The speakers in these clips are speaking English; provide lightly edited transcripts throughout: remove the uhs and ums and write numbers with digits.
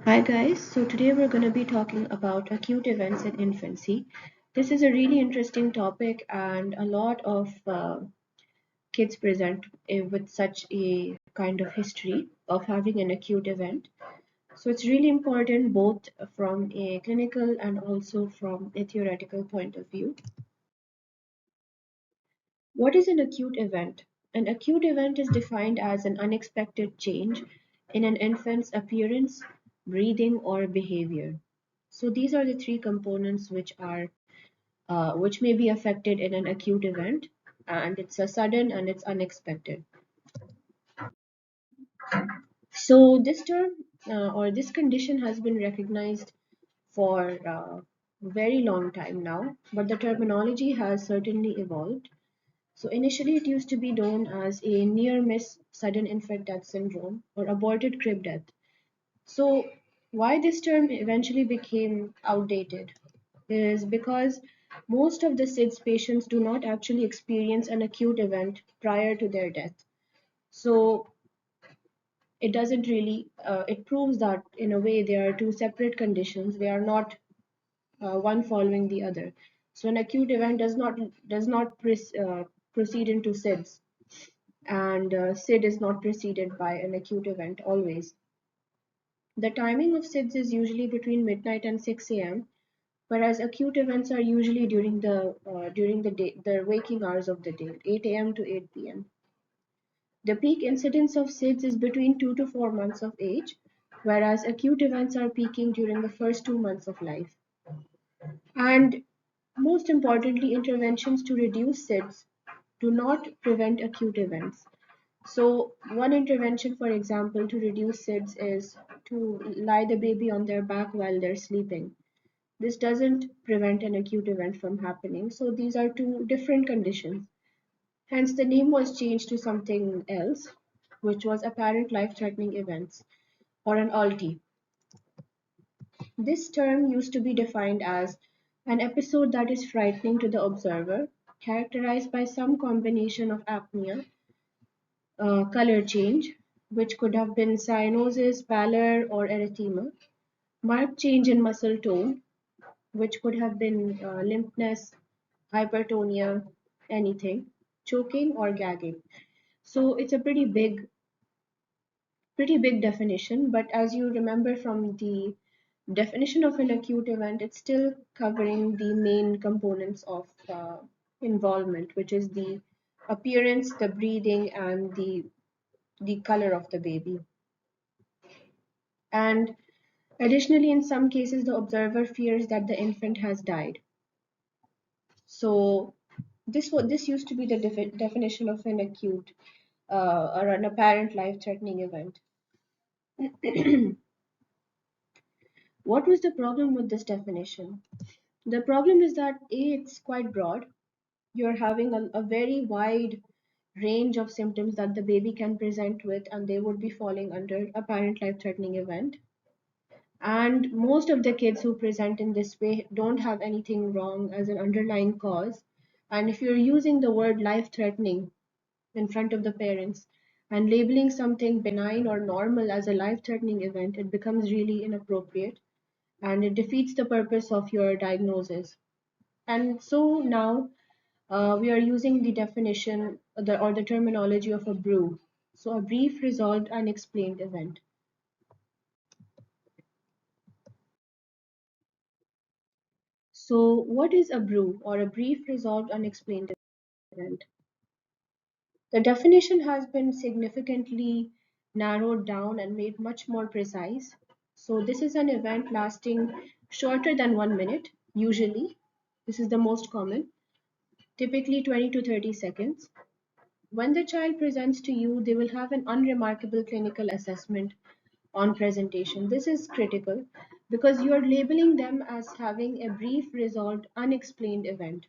Hi guys, so today we're going to be talking about acute events in infancy. This is a really interesting topic, and a lot of kids present with such a kind of history of having an acute event. So it's really important both from a clinical and also from a theoretical point of view. What is an acute event? An acute event is defined as an unexpected change in an infant's appearance, breathing, or behavior. So these are the three components which may be affected in an acute event, and it's a sudden and it's unexpected. So this term or this condition has been recognized for a very long time now, but the terminology has certainly evolved. So initially, it used to be known as a near miss sudden infant death syndrome or aborted crib death. So, why this term eventually became outdated is because most of the SIDS patients do not actually experience an acute event prior to their death. So, it doesn't really, it proves that in a way they are two separate conditions. They are not one following the other. So, an acute event does not proceed into SIDS, and SID is not preceded by an acute event always. The timing of SIDS is usually between midnight and 6 a.m., whereas acute events are usually during the day, the waking hours of the day, 8 a.m. to 8 p.m. The peak incidence of SIDS is between 2 to 4 months of age, whereas acute events are peaking during the first 2 months of life. And most importantly, interventions to reduce SIDS do not prevent acute events. So, one intervention, for example, to reduce SIDS is to lie the baby on their back while they're sleeping. This doesn't prevent an acute event from happening. So, these are two different conditions. Hence, the name was changed to something else, which was apparent life threatening events, or an ALTI. This term used to be defined as an episode that is frightening to the observer, characterized by some combination of apnea, color change, which could have been cyanosis, pallor, or erythema, marked change in muscle tone, which could have been limpness, hypertonia, anything, choking, or gagging. So it's a pretty big definition, but as you remember from the definition of an acute event, it's still covering the main components of involvement, which is the appearance, the breathing, and the color of the baby. And additionally, in some cases, the observer fears that the infant has died. So this used to be the definition of an acute or an apparent life-threatening event. What was the problem with this definition? The problem is that A, it's quite broad. You're having a very wide range of symptoms that the baby can present with, and they would be falling under apparent life-threatening event. And most of the kids who present in this way don't have anything wrong as an underlying cause. And if you're using the word life threatening in front of the parents and labeling something benign or normal as a life threatening event, it becomes really inappropriate and it defeats the purpose of your diagnosis. And so now we are using the definition or the terminology of a BRUE. So a brief, resolved, unexplained event. So, what is a BRUE or a brief, resolved, unexplained event? The definition has been significantly narrowed down and made much more precise. So, this is an event lasting shorter than 1 minute, usually. This is the most common, typically 20 to 30 seconds. When the child presents to you, they will have an unremarkable clinical assessment on presentation. This is critical because you are labeling them as having a brief, resolved, unexplained event.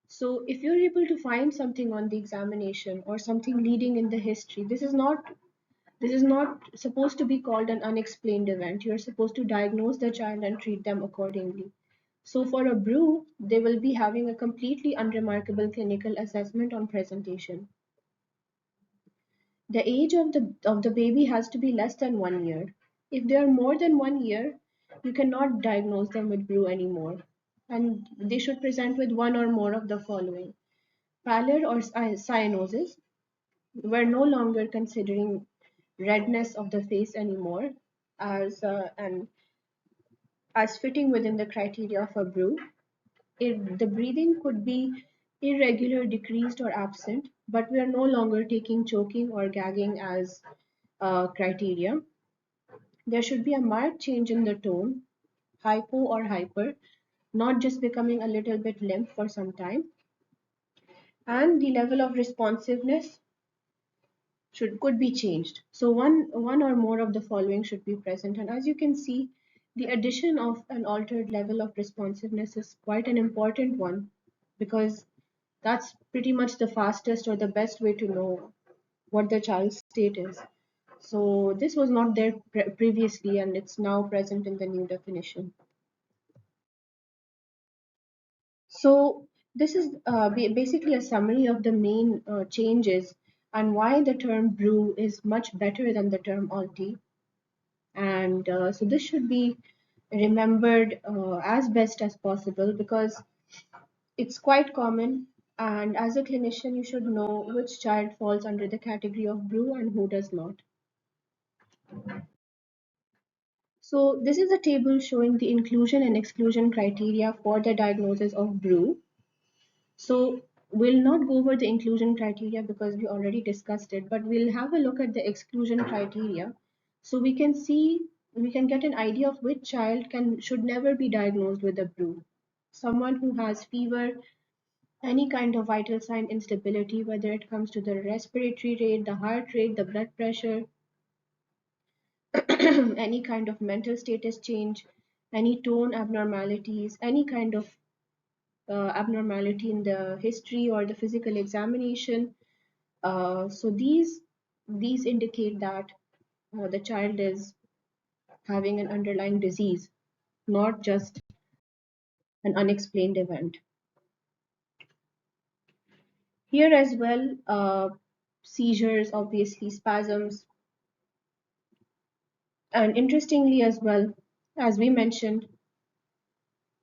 So if you're able to find something on the examination or something leading in the history, this is not supposed to be called an unexplained event. You're supposed to diagnose the child and treat them accordingly. So for a brew, they will be having a completely unremarkable clinical assessment on presentation. The age of the baby has to be less than 1 year. If they are more than 1 year, you cannot diagnose them with BRUE anymore, and they should present with one or more of the following: pallor or cyanosis. We're no longer considering redness of the face anymore and as fitting within the criteria for BRUE. If the breathing could be irregular, decreased, or absent, but we are no longer taking choking or gagging as criteria. There should be a marked change in the tone, hypo or hyper, not just becoming a little bit limp for some time, and the level of responsiveness could be changed. So one or more of the following should be present. And as you can see, the addition of an altered level of responsiveness is quite an important one, because that's pretty much the fastest or the best way to know what the child's state is. So this was not there previously, and it's now present in the new definition. So this is basically a summary of the main changes and why the term brew is much better than the term alti. And so this should be remembered as best as possible, because it's quite common. And as a clinician, you should know which child falls under the category of brew and who does not. So this is a table showing the inclusion and exclusion criteria for the diagnosis of brew. So we'll not go over the inclusion criteria because we already discussed it, but we'll have a look at the exclusion criteria. So we can get an idea of which child should never be diagnosed with a BRU. Someone who has fever, any kind of vital sign instability, whether it comes to the respiratory rate, the heart rate, the blood pressure, any kind of mental status change, any tone abnormalities, any kind of abnormality in the history or the physical examination. So these indicate that the child is having an underlying disease, not just an unexplained event. Here as well, seizures, obviously spasms, and interestingly as well, as we mentioned,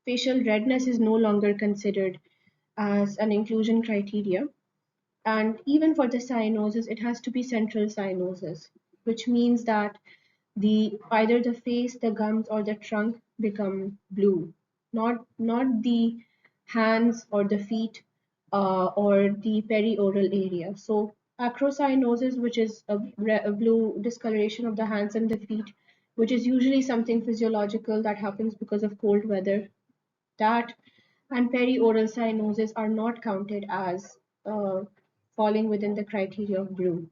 facial redness is no longer considered as an inclusion criteria. And even for the cyanosis, it has to be central cyanosis, which means that either the face, the gums, or the trunk become blue, not the hands or the feet or the perioral area. So acrocyanosis, which is a blue discoloration of the hands and the feet, which is usually something physiological that happens because of cold weather, that and perioral cyanosis are not counted as uh, falling within the criteria of blue.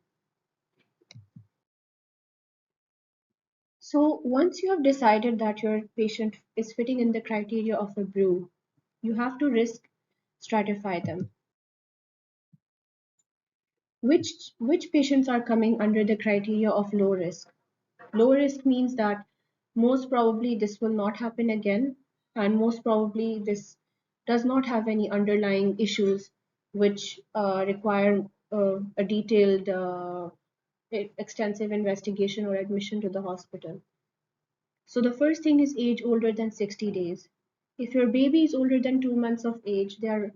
So once you have decided that your patient is fitting in the criteria of a BRU, you have to risk stratify them. Which patients are coming under the criteria of low risk? Low risk means that most probably this will not happen again, and most probably this does not have any underlying issues which require a detailed, extensive investigation or admission to the hospital. So the first thing is age older than 60 days. If your baby is older than 2 months of age, they are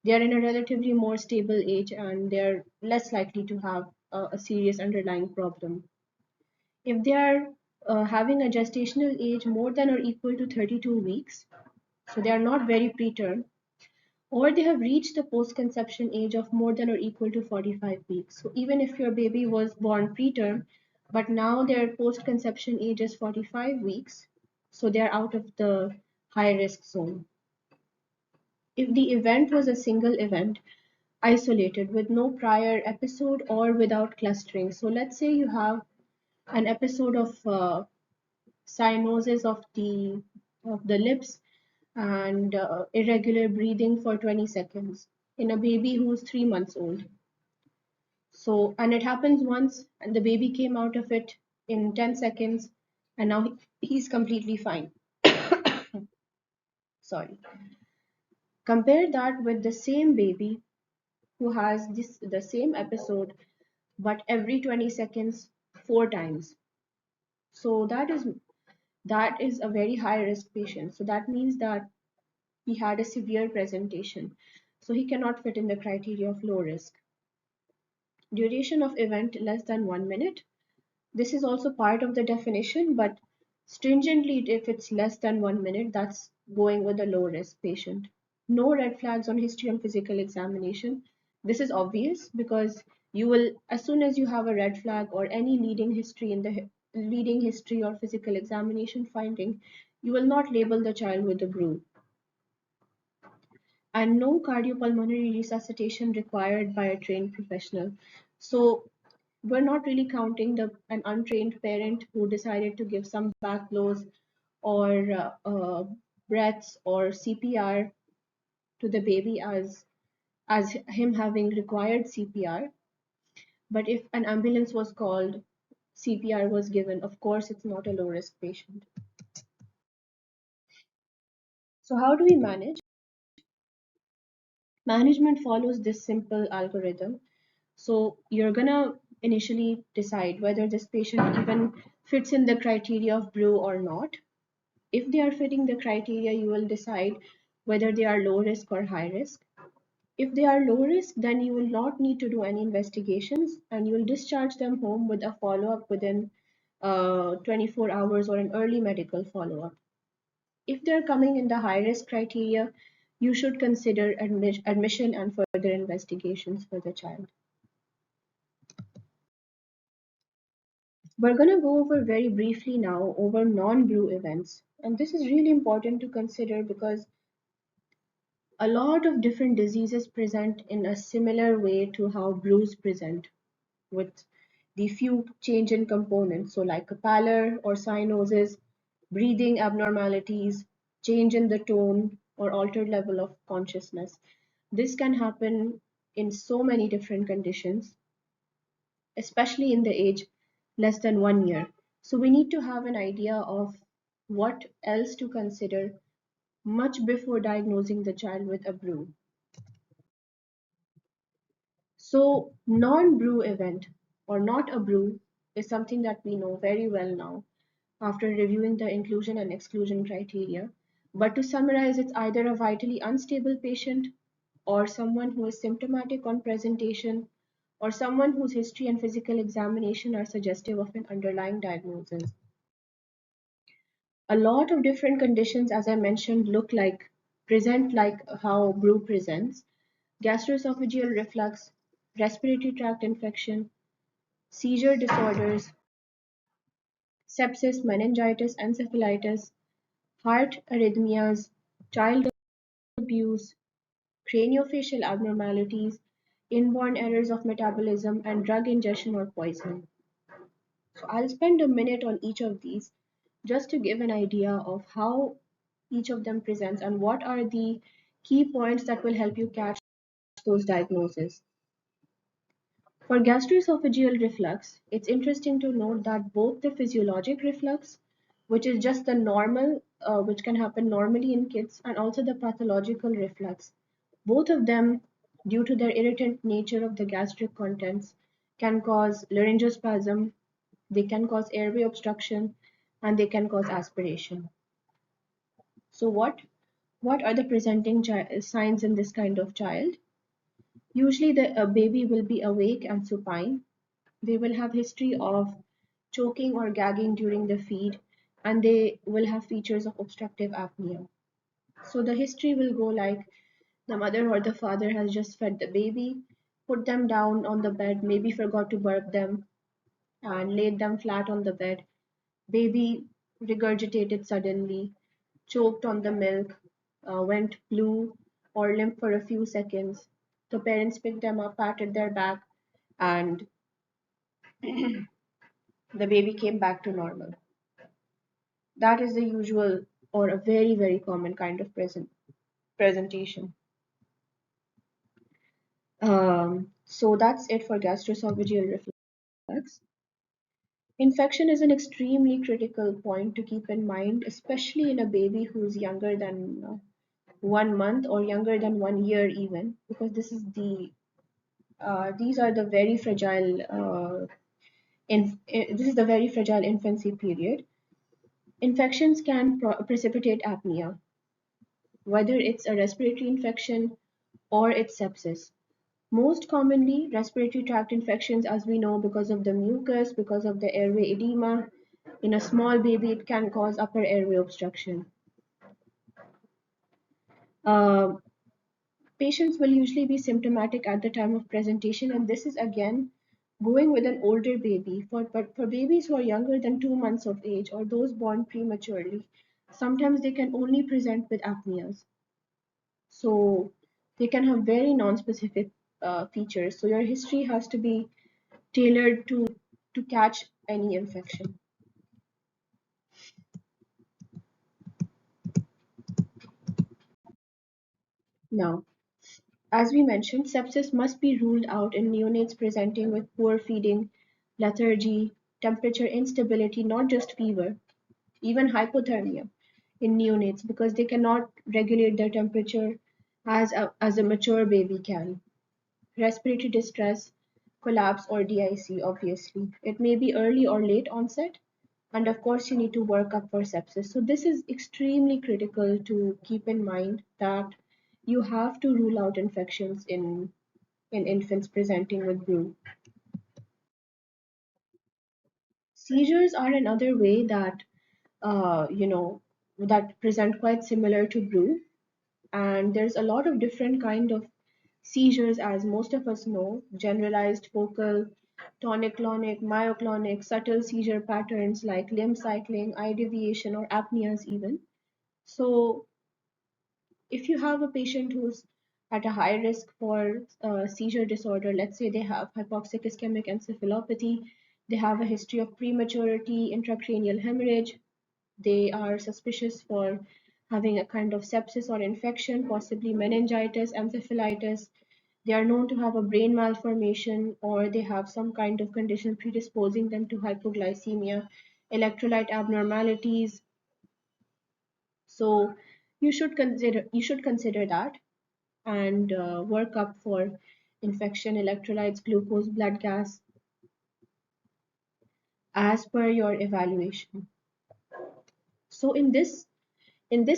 in a relatively more stable age and they're less likely to have a serious underlying problem. If they are having a gestational age more than or equal to 32 weeks, so they are not very preterm, or they have reached the post-conception age of more than or equal to 45 weeks. So even if your baby was born preterm, but now their post-conception age is 45 weeks, so they are out of the high risk zone. If the event was a single event, isolated with no prior episode or without clustering. So let's say you have an episode of cyanosis of the lips and irregular breathing for 20 seconds in a baby who's 3 months old. So, and it happens once, and the baby came out of it in 10 seconds, and now he's completely fine. Sorry. Compare that with the same baby who has the same episode, but every 20 seconds, 4 times. So that is a very high risk patient. So that means that he had a severe presentation. So he cannot fit in the criteria of low risk. Duration of event less than 1 minute. This is also part of the definition, but stringently, if it's less than 1 minute, that's going with a low risk patient. No red flags on history and physical examination. This is obvious because you will, as soon as you have a red flag or any leading history or physical examination finding, you will not label the child with a BRUE. And no cardiopulmonary resuscitation required by a trained professional. So we're not really counting an untrained parent who decided to give some back blows or breaths or CPR to the baby as him having required CPR. But if an ambulance was called, CPR was given, of course it's not a low risk patient. So how do we manage? Management follows this simple algorithm. So you're gonna initially decide whether this patient even fits in the criteria of BRUE or not. If they are fitting the criteria, you will decide whether they are low risk or high risk. If they are low risk, then you will not need to do any investigations and you will discharge them home with a follow up within 24 hours or an early medical follow up. If they are coming in the high risk criteria, you should consider admission and further investigations for the child. We're going to go over very briefly now over non-BRUE events. And this is really important to consider because a lot of different diseases present in a similar way to how BRUEs present, with the few change in components. So like a pallor or cyanosis, breathing abnormalities, change in the tone or altered level of consciousness. This can happen in so many different conditions, especially in the age less than 1 year. So we need to have an idea of what else to consider much before diagnosing the child with a BRUE. So non-BRUE event or not a BRUE is something that we know very well now after reviewing the inclusion and exclusion criteria. But to summarize, it's either a vitally unstable patient or someone who is symptomatic on presentation or someone whose history and physical examination are suggestive of an underlying diagnosis. A lot of different conditions, as I mentioned, present like how BRUE presents: gastroesophageal reflux, respiratory tract infection, seizure disorders, sepsis, meningitis, encephalitis, heart arrhythmias, child abuse, craniofacial abnormalities, inborn errors of metabolism, and drug ingestion or poisoning. So I'll spend a minute on each of these just to give an idea of how each of them presents and what are the key points that will help you catch those diagnoses. For gastroesophageal reflux, it's interesting to note that both the physiologic reflux, which is just the normal, which can happen normally in kids, and also the pathological reflux, both of them, due to their irritant nature of the gastric contents, can cause laryngospasm, they can cause airway obstruction, and they can cause aspiration. So, what are the presenting signs in this kind of child? Usually, the baby will be awake and supine. They will have history of choking or gagging during the feed, and they will have features of obstructive apnea. So the history will go like the mother or the father has just fed the baby, put them down on the bed, maybe forgot to burp them, and laid them flat on the bed. Baby regurgitated suddenly, choked on the milk, went blue or limp for a few seconds. The parents picked them up, patted their back, and the baby came back to normal. That is the usual or a very, very common kind of presentation. So that's it for gastroesophageal reflux. Infection is an extremely critical point to keep in mind, especially in a baby who's younger than 1 month or younger than 1 year even, because these are the very fragile This is the very fragile infancy period. Infections can precipitate apnea, whether it's a respiratory infection or it's sepsis. Most commonly, respiratory tract infections, as we know, because of the mucus, because of the airway edema. In a small baby, it can cause upper airway obstruction. Uh, Patients will usually be symptomatic at the time of presentation, and this is again going with an older baby. But for babies who are younger than 2 months of age or those born prematurely, sometimes they can only present with apneas. So they can have very non-specific features. So your history has to be tailored to catch any infection. Now, as we mentioned, sepsis must be ruled out in neonates presenting with poor feeding, lethargy, temperature instability, not just fever, even hypothermia in neonates because they cannot regulate their temperature as a mature baby can. Respiratory distress, collapse, or DIC, obviously. It may be early or late onset, and of course, you need to work up for sepsis. So, this is extremely critical to keep in mind that you have to rule out infections in infants presenting with BRUE. Seizures are another way that that present quite similar to BRUE, and there's a lot of different kind of seizures, as most of us know: generalized focal, tonic-clonic, myoclonic, subtle seizure patterns like limb cycling, eye deviation, or apneas even. So if you have a patient who's at a high risk for seizure disorder, let's say they have hypoxic ischemic encephalopathy, they have a history of prematurity, intracranial hemorrhage, they are suspicious for having a kind of sepsis or infection, possibly meningitis, encephalitis. They are known to have a brain malformation or they have some kind of condition predisposing them to hypoglycemia, electrolyte abnormalities. So you should consider that and work up for infection, electrolytes, glucose, blood gas as per your evaluation. So in this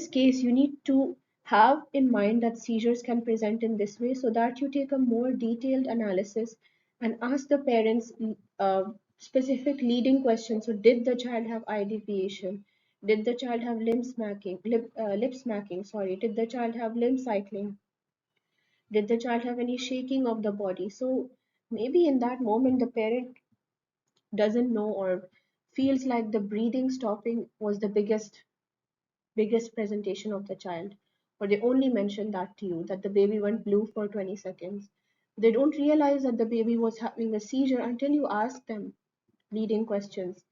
case, you need to have in mind that seizures can present in this way so that you take a more detailed analysis and ask the parents specific leading questions. So, did the child have eye deviation? Did the child have lip smacking? Sorry, did the child have limb cycling? Did the child have any shaking of the body? So, maybe in that moment, the parent doesn't know or feels like the breathing stopping was the biggest presentation of the child, or they only mention that to you that the baby went blue for 20 seconds. They don't realize that the baby was having a seizure until you ask them leading questions,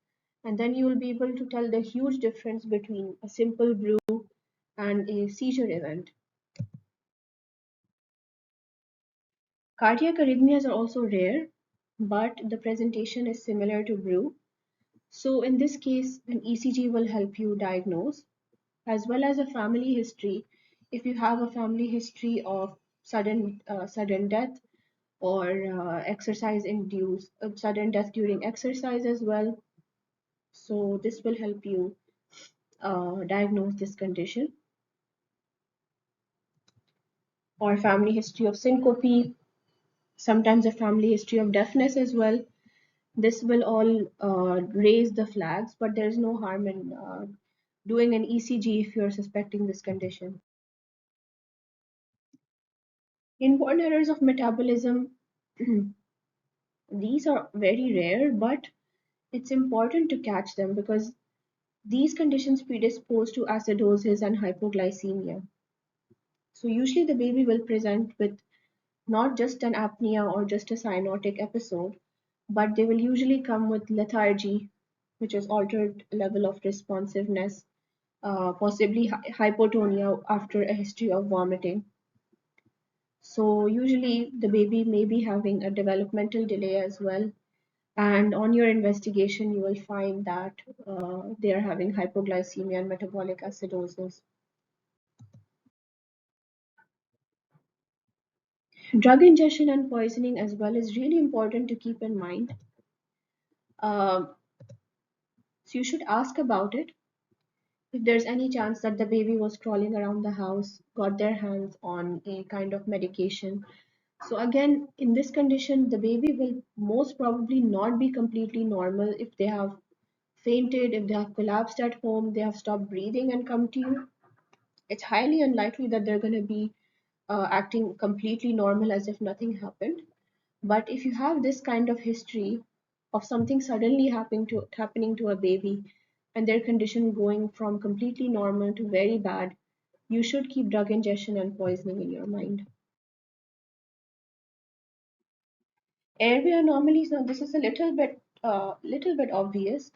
and then you will be able to tell the huge difference between a simple brew and a seizure event. Cardiac arrhythmias are also rare, but the presentation is similar to brew. So in this case, an ECG will help you diagnose, as well as a family history. If you have a family history of sudden death or exercise induced sudden death during exercise as well, so this will help you diagnose this condition. Or family history of syncope, sometimes a family history of deafness as well. This will all raise the flags, but there's no harm in doing an ECG if you're suspecting this condition. Inborn errors of metabolism, these are very rare, but it's important to catch them because these conditions predispose to acidosis and hypoglycemia. So usually the baby will present with not just an apnea or just a cyanotic episode, but they will usually come with lethargy, which is altered level of responsiveness, possibly hypotonia after a history of vomiting. So usually the baby may be having a developmental delay as well. And on your investigation, you will find that they are having hypoglycemia and metabolic acidosis. Drug ingestion and poisoning as well is really important to keep in mind. Um, so you should ask about it. If there's any chance that the baby was crawling around the house, got their hands on a kind of medication. So again, in this condition, the baby will most probably not be completely normal if they have fainted, if they have collapsed at home, they have stopped breathing and come to you. It's highly unlikely that they're going to be acting completely normal as if nothing happened. But if you have this kind of history of something suddenly happening to a baby and their condition going from completely normal to very bad, you should keep drug ingestion and poisoning in your mind. Airway anomalies, now this is a little bit obvious.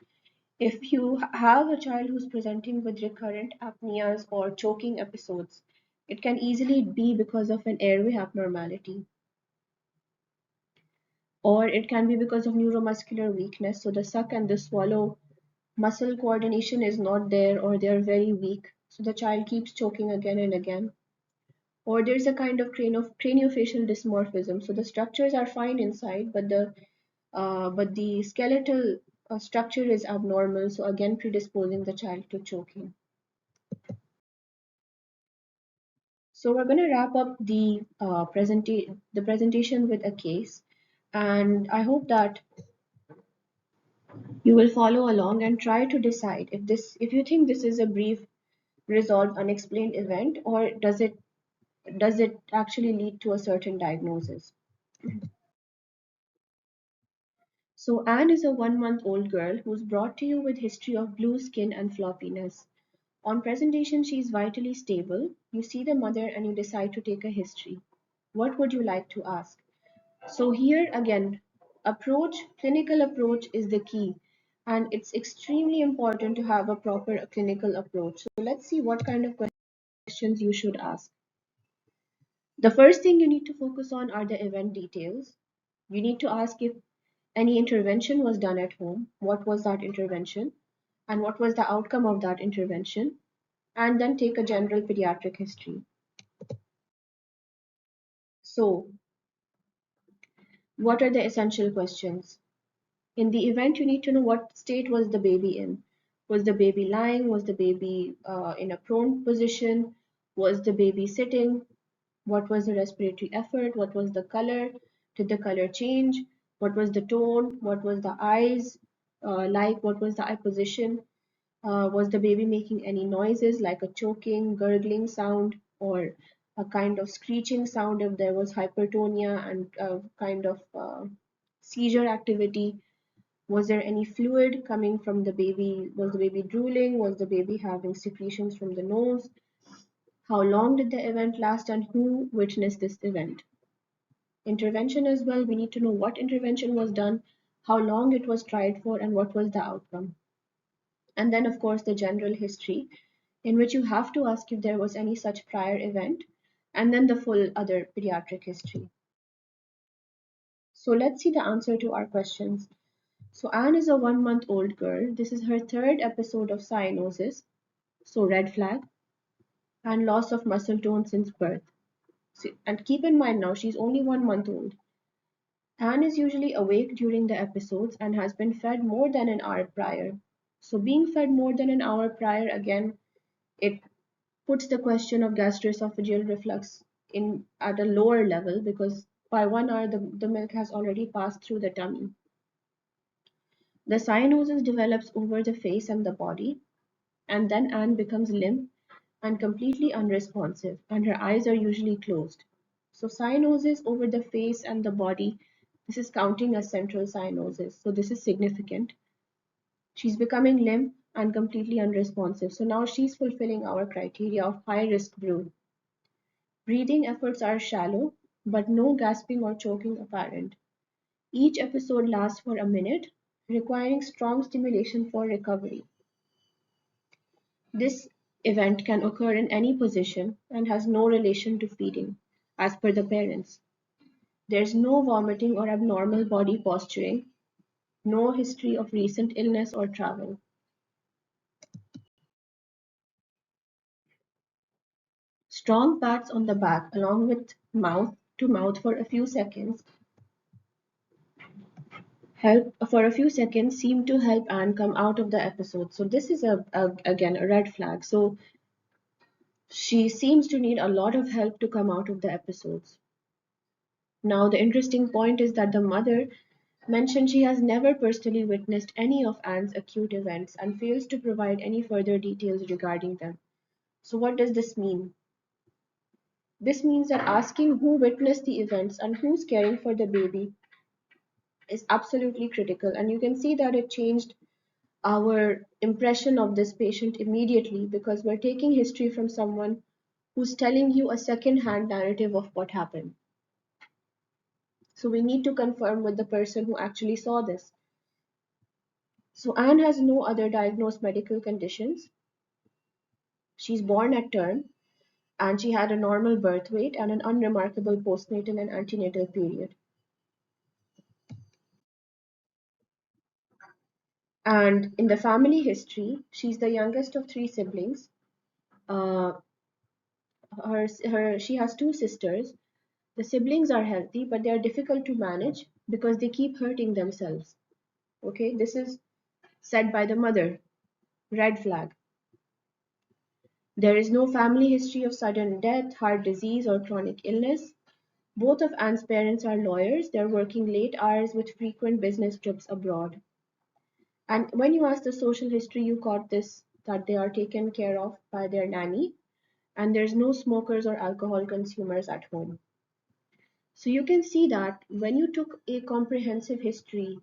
If you have a child who's presenting with recurrent apneas or choking episodes, it can easily be because of an airway abnormality, or it can be because of neuromuscular weakness. So the suck and the swallow muscle coordination is not there, or they are very weak. So the child keeps choking again and again. Or there's a kind of craniofacial dysmorphism. So the structures are fine inside, but the skeletal structure is abnormal. So again, predisposing the child to choking. So we're going to wrap up the presentation with a case, and I hope that you will follow along and try to decide if you think this is a brief resolved unexplained event, or does it actually lead to a certain diagnosis. So Anne is a 1 month old girl who's brought to you with history of blue skin and floppiness. On presentation she is vitally stable. You see the mother and you decide to take a history. What would you like to ask? So here again, clinical approach is the key, and it's extremely important to have a proper clinical approach. So let's see what kind of questions you should ask. The first thing you need to focus on are the event details. You need to ask if any intervention was done at home, what was that intervention, and what was the outcome of that intervention, and then take a general pediatric history. So, what are the essential questions? In the event, you need to know what state was the baby in. Was the baby lying? Was the baby in a prone position? Was the baby sitting? What was the respiratory effort? What was the color? Did the color change? What was the tone? What was the eyes like? What was the eye position? Was the baby making any noises like a choking, gurgling sound, or a kind of screeching sound if there was hypertonia and a kind of seizure activity? Was there any fluid coming from the baby? Was the baby drooling? Was the baby having secretions from the nose? How long did the event last and who witnessed this event? Intervention as well, we need to know what intervention was done, how long it was tried for, and what was the outcome. And then, of course, the general history, in which you have to ask if there was any such prior event, and then the full other pediatric history. So let's see the answer to our questions. So Anne is a 1 month old girl. This is her third episode of cyanosis, so red flag, and loss of muscle tone since birth. And keep in mind now, she's only 1 month old. Anne is usually awake during the episodes and has been fed more than an hour prior. So being fed more than an hour prior, again, it puts the question of gastroesophageal reflux in at a lower level, because by 1 hour the milk has already passed through the tummy. The cyanosis develops over the face and the body, and then Anne becomes limp and completely unresponsive, and her eyes are usually closed. So cyanosis over the face and the body, this is counting as central cyanosis. So this is significant. She's becoming limp and completely unresponsive. So now she's fulfilling our criteria of high risk BRUE. Breathing efforts are shallow, but no gasping or choking apparent. Each episode lasts for a minute, requiring strong stimulation for recovery. This event can occur in any position and has no relation to feeding, as per the parents. There's no vomiting or abnormal body posturing, no history of recent illness or travel. Strong pats on the back along with mouth to mouth for a few seconds help for a few seconds seemed to help Anne come out of the episode. So this is again a red flag. So she seems to need a lot of help to come out of the episodes. Now the interesting point is that the mother mentioned she has never personally witnessed any of Anne's acute events and fails to provide any further details regarding them. So what does this mean? This means that asking who witnessed the events and who's caring for the baby is absolutely critical, and you can see that it changed our impression of this patient immediately because we're taking history from someone who's telling you a second hand narrative of what happened. So we need to confirm with the person who actually saw this. So Anne has no other diagnosed medical conditions. She's born at term and she had a normal birth weight and an unremarkable postnatal and antenatal period. And in the family history, she's the youngest of three siblings. Uh, she has two sisters. The siblings are healthy, but they are difficult to manage because they keep hurting themselves. Okay, this is said by the mother. Red flag. There is no family history of sudden death, heart disease, or chronic illness. Both of Anne's parents are lawyers. They're working late hours with frequent business trips abroad. And when you ask the social history, you got this that they are taken care of by their nanny, and there's no smokers or alcohol consumers at home. So you can see that when you took a comprehensive history,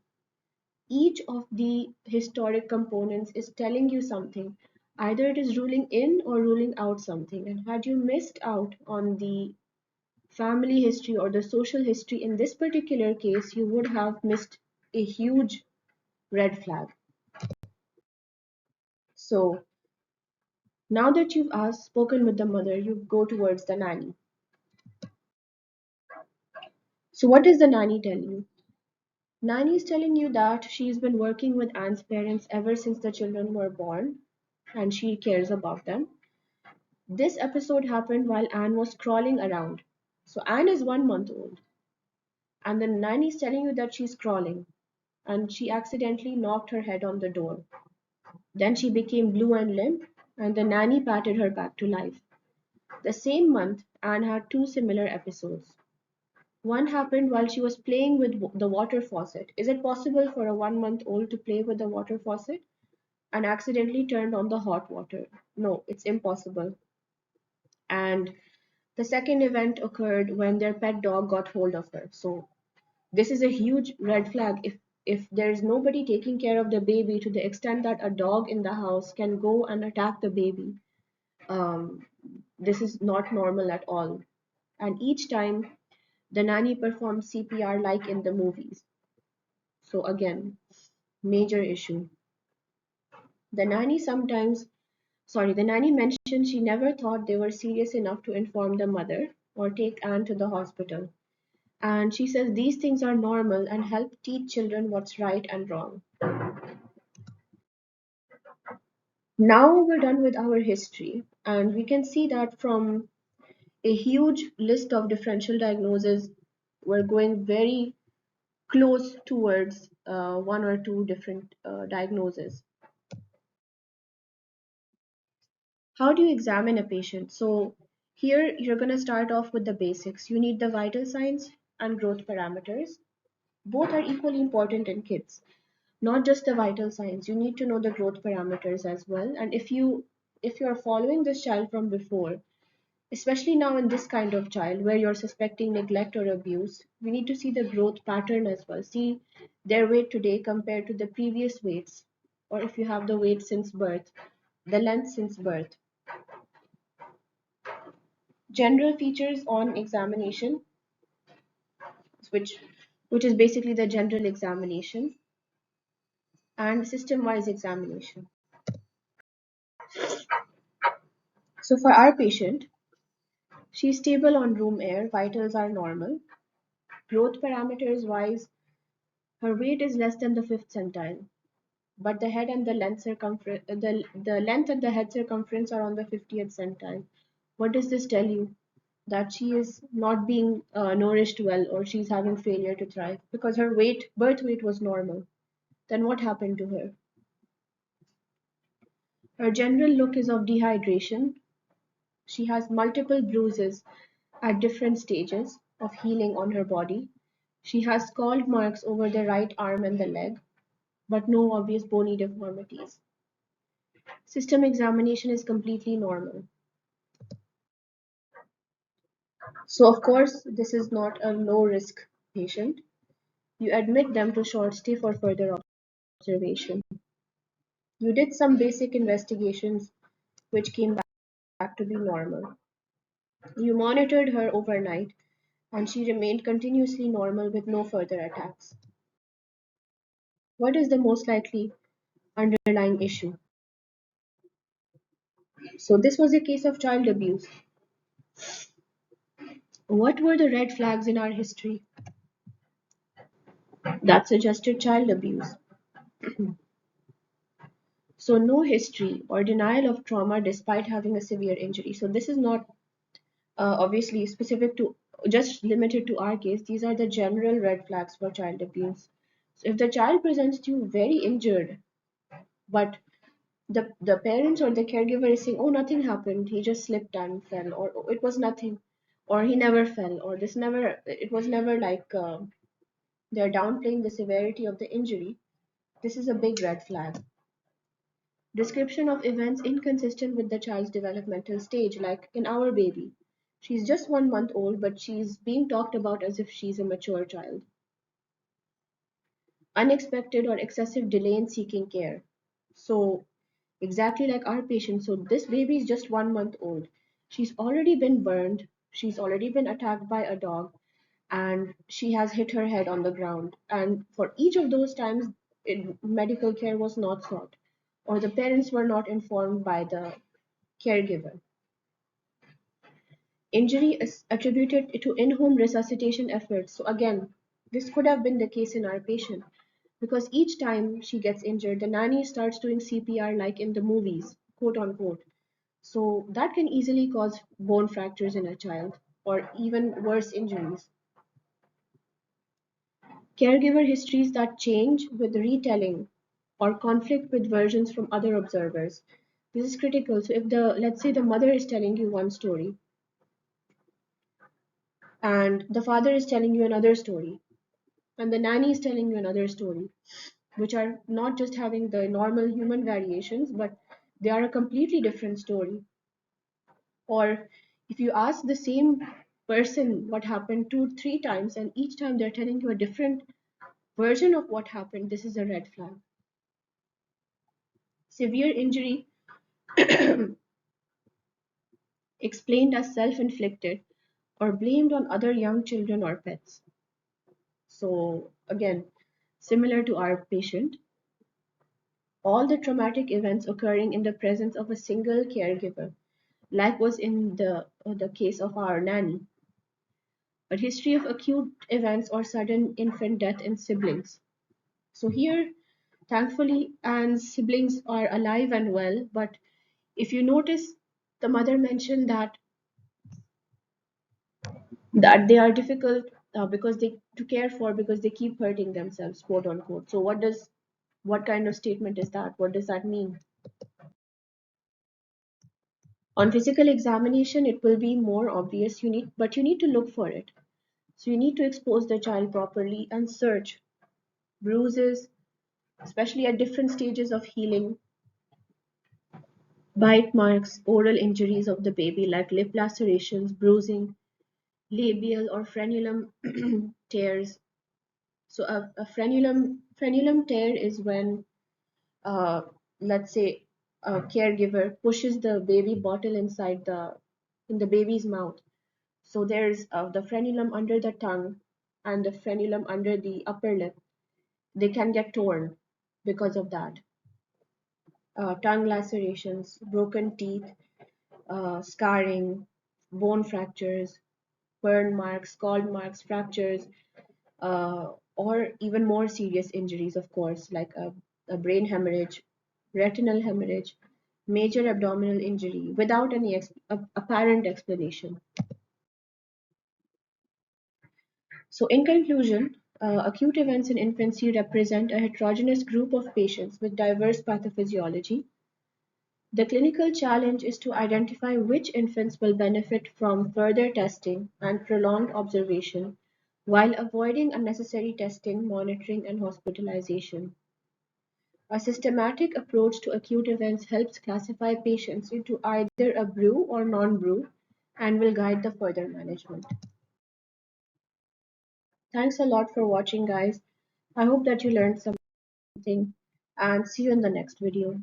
each of the historic components is telling you something. Either it is ruling in or ruling out something. And had you missed out on the family history or the social history in this particular case, you would have missed a huge red flag. So now that you've spoken with the mother, you go towards the nanny. So what does the nanny tell you? Nanny is telling you that she's been working with Anne's parents ever since the children were born and she cares about them. This episode happened while Anne was crawling around. So Anne is 1 month old, and the nanny is telling you that she's crawling, and she accidentally knocked her head on the door. Then she became blue and limp, and the nanny patted her back to life. The same month, Anne had two similar episodes. One happened while she was playing with the water faucet. Is it possible for a 1 month old to play with the water faucet and accidentally turned on the hot water? No, it's impossible. And the second event occurred when their pet dog got hold of her. So this is a huge red flag. If there's nobody taking care of the baby to the extent that a dog in the house can go and attack the baby, um, this is not normal at all. And each time the nanny performed CPR like in the movies. So again, major issue. The nanny the nanny mentioned she never thought they were serious enough to inform the mother or take Anne to the hospital. And she says these things are normal and help teach children what's right and wrong. Now we're done with our history, and we can see that from a huge list of differential diagnoses, we're going very close towards one or two different diagnoses. How do you examine a patient? So here you're going to start off with the basics. You need the vital signs and growth parameters. Both are equally important in kids. Not just the vital signs, you need to know the growth parameters as well. And if you're following this child from before, especially now in this kind of child where you're suspecting neglect or abuse, we need to see the growth pattern as well. See their weight today compared to the previous weights, or if you have the weight since birth, the length since birth. General features on examination, which which is basically the general examination, and system-wise examination. So for our patient, she's stable on room air, vitals are normal. Growth parameters wise, her weight is less than the fifth centile, but the head and the length circumference, the length and the head circumference are on the 50th centile. What does this tell you? that she is not being nourished well, or she's having failure to thrive because her birth weight was normal. Then what happened to her? Her general look is of dehydration. She has multiple bruises at different stages of healing on her body. She has scald marks over the right arm and the leg, but no obvious bony deformities. System examination is completely normal. So, of course, this is not a low risk patient. You admit them to short stay for further observation. You did some basic investigations which came back to be normal. You monitored her overnight and she remained continuously normal with no further attacks. What is the most likely underlying issue? So, this was a case of child abuse. What were the red flags in our history that suggested child abuse? So, no history or denial of trauma despite having a severe injury. So, this is not obviously specific to just limited to our case. These are the general red flags for child abuse. So, if the child presents to you very injured, but the parents or the caregiver is saying, "Oh, nothing happened. He just slipped and fell," or "Oh, it was nothing," or "He never fell," or "This never. It was never like." They're downplaying the severity of the injury. This is a big red flag. Description of events inconsistent with the child's developmental stage, like in our baby. She's just 1 month old, but she's being talked about as if she's a mature child. Unexpected or excessive delay in seeking care. So, exactly like our patient. So, this baby is just 1 month old. She's already been burned, she's already been attacked by a dog, and she has hit her head on the ground. And for each of those times, medical care was not sought, or the parents were not informed by the caregiver. Injury is attributed to in-home resuscitation efforts. So again, this could have been the case in our patient because each time she gets injured, the nanny starts doing CPR like in the movies, quote unquote. So that can easily cause bone fractures in a child or even worse injuries. Caregiver histories that change with retelling or conflict with versions from other observers. This is critical. So if let's say the mother is telling you one story and the father is telling you another story and the nanny is telling you another story, which are not just having the normal human variations, but they are a completely different story. Or if you ask the same person what happened 2, 3 times, and each time they're telling you a different version of what happened, this is a red flag. Severe injury explained as self inflicted or blamed on other young children or pets. So, again, similar to our patient, all the traumatic events occurring in the presence of a single caregiver, like was in the case of our nanny. A history of acute events or sudden infant death in siblings. So here, thankfully, Anne's siblings are alive and well, but if you notice, the mother mentioned that they are difficult because they to care for because they keep hurting themselves, quote unquote. So what kind of statement is that? What does that mean? On physical examination, it will be more obvious. You need to look for it. So you need to expose the child properly and search bruises, especially at different stages of healing, bite marks, oral injuries of the baby like lip lacerations, bruising, labial or frenulum tears. So a frenulum tear is when, uh, let's say, a caregiver pushes the baby bottle inside the baby's mouth. So there's the frenulum under the tongue and the frenulum under the upper lip. They can get torn because of that. Tongue lacerations, broken teeth, scarring, bone fractures, burn marks, scald marks, fractures, or even more serious injuries, of course, like a brain hemorrhage, retinal hemorrhage, major abdominal injury without any apparent explanation. So, in conclusion, acute events in infancy represent a heterogeneous group of patients with diverse pathophysiology. The clinical challenge is to identify which infants will benefit from further testing and prolonged observation while avoiding unnecessary testing, monitoring, and hospitalization. A systematic approach to acute events helps classify patients into either a BRUE or non-BRUE and will guide the further management. Thanks a lot for watching, guys. I hope that you learned something and see you in the next video.